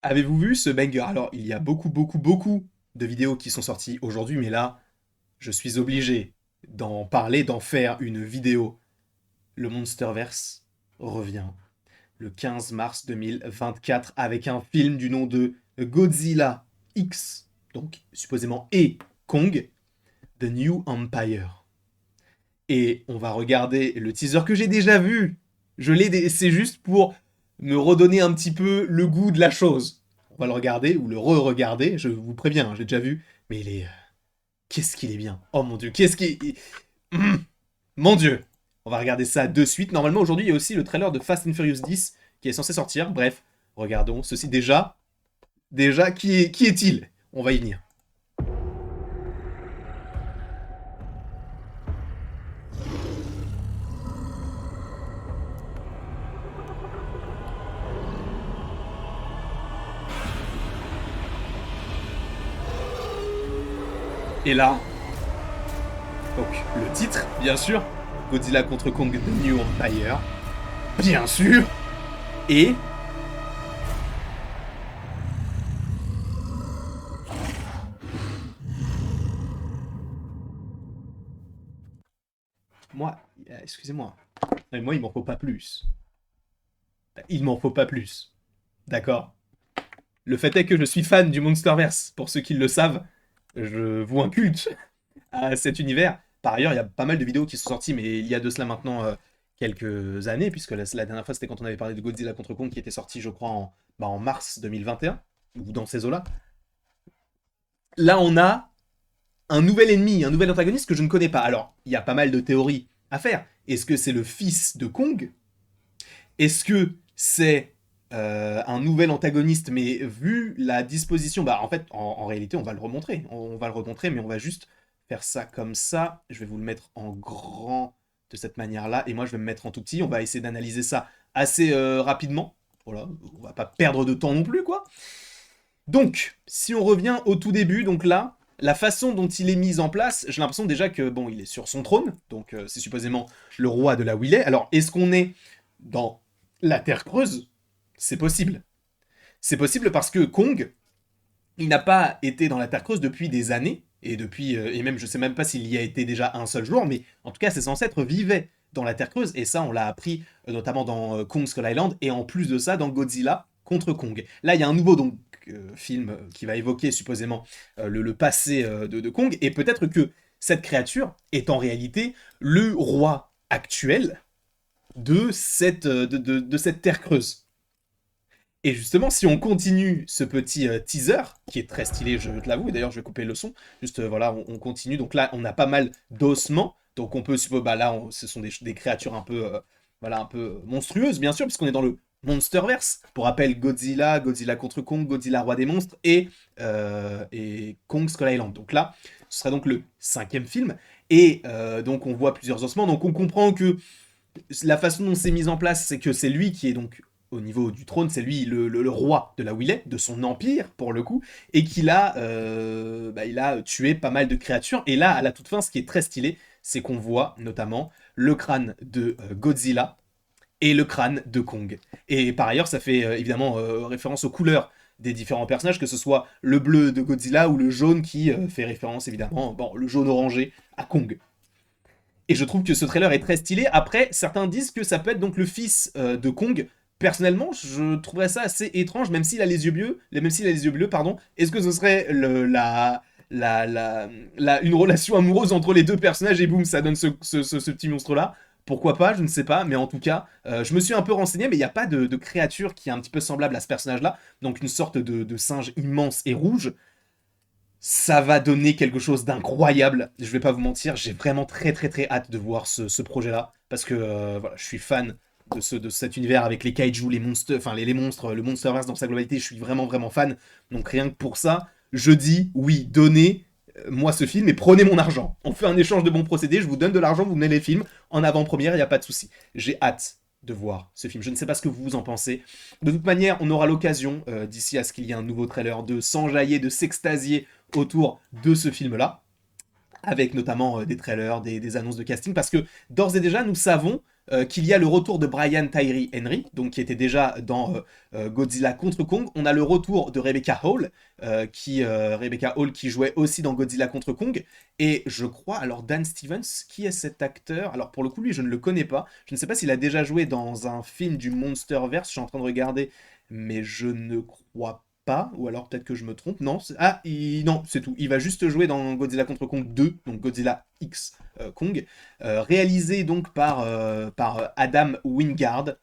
Avez-vous vu ce banger? Alors, il y a beaucoup, beaucoup, beaucoup de vidéos qui sont sorties aujourd'hui, mais là, je suis obligé d'en parler, d'en faire une vidéo. Le Monsterverse revient le 15 mars 2024 avec un film du nom de Godzilla X, donc supposément et Kong, The New Empire. Et on va regarder le teaser que j'ai déjà vu. C'est juste pour me redonner un petit peu le goût de la chose. On va le regarder ou le re-regarder, je vous préviens, hein, j'ai déjà vu, mais il est qu'est-ce qu'il est bien. Oh mon dieu, qu'est-ce qu'il Mmh, mon dieu. On va regarder ça de suite. Normalement aujourd'hui, il y a aussi le trailer de Fast and Furious 10 qui est censé sortir. Bref, regardons ceci déjà qui est-il? On va y venir. Et là, donc le titre, bien sûr, Godzilla contre Kong The New Empire, bien sûr, et moi, excusez-moi, mais moi il m'en faut pas plus. Il m'en faut pas plus. D'accord. Le fait est que je suis fan du Monsterverse, pour ceux qui le savent, je voue un culte à cet univers. Par ailleurs, il y a pas mal de vidéos qui sont sorties, mais il y a de cela maintenant quelques années, puisque la dernière fois c'était quand on avait parlé de Godzilla contre Kong qui était sorti, je crois, en mars 2021, ou dans ces eaux-là. Là, on a un nouvel ennemi, un nouvel antagoniste que je ne connais pas. Alors, il y a pas mal de théories à faire. Est-ce que c'est le fils de Kong? Est-ce que c'est un nouvel antagoniste, mais vu la disposition, bah en fait, en réalité, on va le remontrer. On va le remontrer, mais on va juste faire ça comme ça. Je vais vous le mettre en grand de cette manière-là, et moi je vais me mettre en tout petit. On va essayer d'analyser ça assez rapidement. Voilà, on va pas perdre de temps non plus, quoi. Donc, si on revient au tout début, donc là, la façon dont il est mis en place, j'ai l'impression déjà que, bon, il est sur son trône, donc c'est supposément le roi de là où il est. Alors, est-ce qu'on est dans la Terre creuse? C'est possible. C'est possible parce que Kong, il n'a pas été dans la Terre creuse depuis des années, et depuis, et même, je sais même pas s'il y a été déjà un seul jour, mais en tout cas, ses ancêtres vivaient dans la Terre creuse, et ça, on l'a appris notamment dans Kong Skull Island, et en plus de ça, dans Godzilla contre Kong. Là, il y a un nouveau donc, film qui va évoquer supposément le passé de Kong, et peut-être que cette créature est en réalité le roi actuel de cette terre creuse. Et justement, si on continue ce petit teaser, qui est très stylé, je te l'avoue, et d'ailleurs je vais couper le son, juste voilà, on continue, donc là on a pas mal d'ossements, donc on peut supposer, bah là ce sont des créatures un peu, voilà, un peu monstrueuses, bien sûr, puisqu'on est dans le Monsterverse. Pour rappel, Godzilla, Godzilla contre Kong, Godzilla roi des monstres, et Kong Skull Island. Donc là, ce sera donc le cinquième film, et donc on voit plusieurs ossements, donc on comprend que la façon dont c'est mis en place, c'est que c'est lui qui est donc au niveau du trône, c'est lui le roi de là où il est, de son empire pour le coup, et qu'il a, il a tué pas mal de créatures. Et là, à la toute fin, ce qui est très stylé, c'est qu'on voit notamment le crâne de Godzilla et le crâne de Kong. Et par ailleurs, ça fait évidemment référence aux couleurs des différents personnages, que ce soit le bleu de Godzilla ou le jaune qui fait référence évidemment, bon, le jaune orangé à Kong. Et je trouve que ce trailer est très stylé. Après, certains disent que ça peut être donc le fils de Kong. Personnellement, je trouverais ça assez étrange, même s'il a les yeux bleus. Même s'il a les yeux bleus, pardon. Est-ce que ce serait une relation amoureuse entre les deux personnages et boum, ça donne ce petit monstre-là? Pourquoi pas, je ne sais pas, mais en tout cas, je me suis un peu renseigné, mais il n'y a pas de créature qui est un petit peu semblable à ce personnage-là. Donc une sorte de singe immense et rouge, ça va donner quelque chose d'incroyable. Je vais pas vous mentir, j'ai vraiment très très très hâte de voir ce projet-là parce que voilà, je suis fan de cet univers avec les kaiju, les monstres, enfin les monstres, le Monsterverse dans sa globalité. Je suis vraiment vraiment fan. Donc rien que pour ça, je dis oui, donnez moi ce film et prenez mon argent. On fait un échange de bons procédés. Je vous donne de l'argent, vous me donnez les films en avant-première, il y a pas de souci. J'ai hâte de voir ce film. Je ne sais pas ce que vous en pensez. De toute manière, on aura l'occasion, d'ici à ce qu'il y ait un nouveau trailer, de s'enjailler, de s'extasier autour de ce film-là, avec notamment des trailers, des annonces de casting, parce que d'ores et déjà, nous savons qu'il y a le retour de Brian Tyree Henry, donc qui était déjà dans Godzilla contre Kong. On a le retour de Rebecca Hall, Rebecca Hall qui jouait aussi dans Godzilla contre Kong. Et je crois, alors Dan Stevens, qui est cet acteur? Alors pour le coup, lui, je ne le connais pas. Je ne sais pas s'il a déjà joué dans un film du Monsterverse, je suis en train de regarder, mais je ne crois pas, ou alors peut-être que je me trompe. Non, non, c'est tout. Il va juste jouer dans Godzilla contre Kong 2, donc Godzilla X Kong, réalisé donc par Adam Wingard.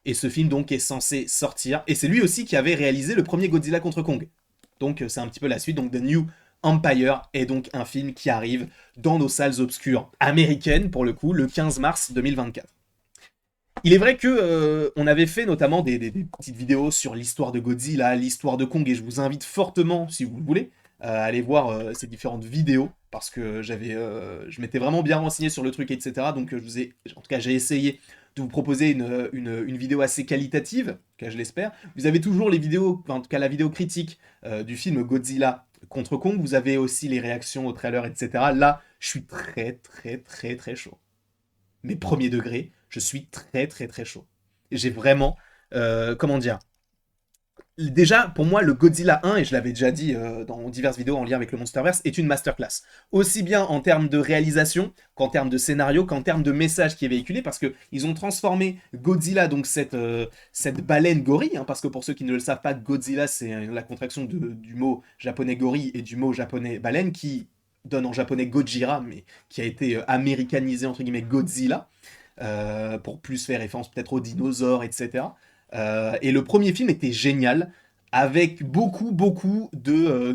Et ce film donc est censé sortir. Et c'est lui aussi qui avait réalisé le premier Godzilla contre Kong. Donc c'est un petit peu la suite. Donc The New Empire est donc un film qui arrive dans nos salles obscures américaines, pour le coup, le 15 mars 2024. Il est vrai que on avait fait notamment des petites vidéos sur l'histoire de Godzilla, l'histoire de Kong, et je vous invite fortement, si vous le voulez, à aller voir ces différentes vidéos, parce que je m'étais vraiment bien renseigné sur le truc, etc. Donc en tout cas, j'ai essayé de vous proposer une vidéo assez qualitative, en tout cas je l'espère. Vous avez toujours les vidéos, en tout cas la vidéo critique du film Godzilla contre Kong, vous avez aussi les réactions au trailer, etc. Là, je suis très très très très chaud. Mais premier degré, je suis très très très chaud. J'ai vraiment, comment dire, déjà pour moi le Godzilla 1, et je l'avais déjà dit dans diverses vidéos en lien avec le Monsterverse, est une masterclass. Aussi bien en termes de réalisation, qu'en termes de scénario, qu'en termes de message qui est véhiculé, parce qu'ils ont transformé Godzilla, donc cette baleine gorille, hein, parce que pour ceux qui ne le savent pas, Godzilla c'est la contraction du mot japonais gorille et du mot japonais baleine, qui donne en japonais Gojira, mais qui a été américanisé entre guillemets Godzilla, pour plus faire référence peut-être aux dinosaures, etc. Et le premier film était génial, avec beaucoup de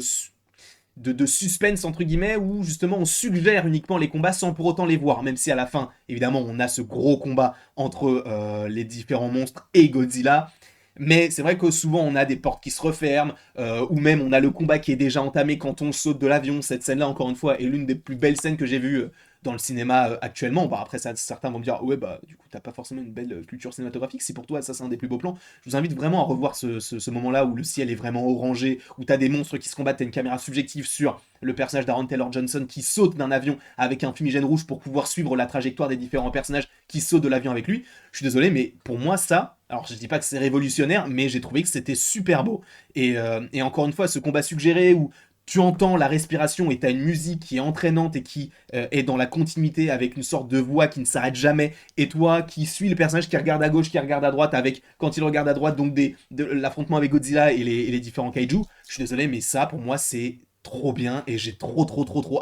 suspense, entre guillemets, où justement on suggère uniquement les combats sans pour autant les voir, même si à la fin, évidemment, on a ce gros combat entre les différents monstres et Godzilla. Mais c'est vrai que souvent on a des portes qui se referment, ou même on a le combat qui est déjà entamé quand on saute de l'avion. Cette scène-là, encore une fois, est l'une des plus belles scènes que j'ai vues dans le cinéma actuellement. Bah, après, certains vont me dire, ouais, bah, du coup, t'as pas forcément une belle culture cinématographique. Si pour toi, ça, c'est un des plus beaux plans, je vous invite vraiment à revoir ce moment-là où le ciel est vraiment orangé, où t'as des monstres qui se combattent, t'as une caméra subjective sur le personnage d'Aaron Taylor Johnson qui saute d'un avion avec un fumigène rouge pour pouvoir suivre la trajectoire des différents personnages qui sautent de l'avion avec lui. Je suis désolé, mais pour moi, ça, alors je dis pas que c'est révolutionnaire, mais j'ai trouvé que c'était super beau. Et encore une fois, ce combat suggéré où tu entends la respiration et tu as une musique qui est entraînante et qui est dans la continuité avec une sorte de voix qui ne s'arrête jamais, et toi qui suis le personnage qui regarde à gauche, qui regarde à droite, avec, quand il regarde à droite, donc de l'affrontement avec Godzilla et les différents kaiju. Je suis désolé, mais ça, pour moi, c'est trop bien, et j'ai trop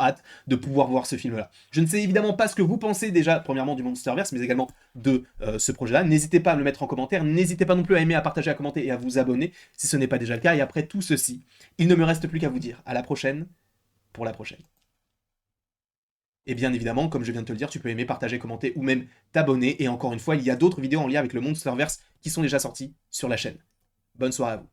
hâte de pouvoir voir ce film-là. Je ne sais évidemment pas ce que vous pensez déjà, premièrement, du Monsterverse, mais également de ce projet-là. N'hésitez pas à me le mettre en commentaire, n'hésitez pas non plus à aimer, à partager, à commenter et à vous abonner si ce n'est pas déjà le cas. Et après tout ceci, il ne me reste plus qu'à vous dire à la prochaine pour la prochaine. Et bien évidemment, comme je viens de te le dire, tu peux aimer, partager, commenter ou même t'abonner. Et encore une fois, il y a d'autres vidéos en lien avec le Monsterverse qui sont déjà sorties sur la chaîne. Bonne soirée à vous.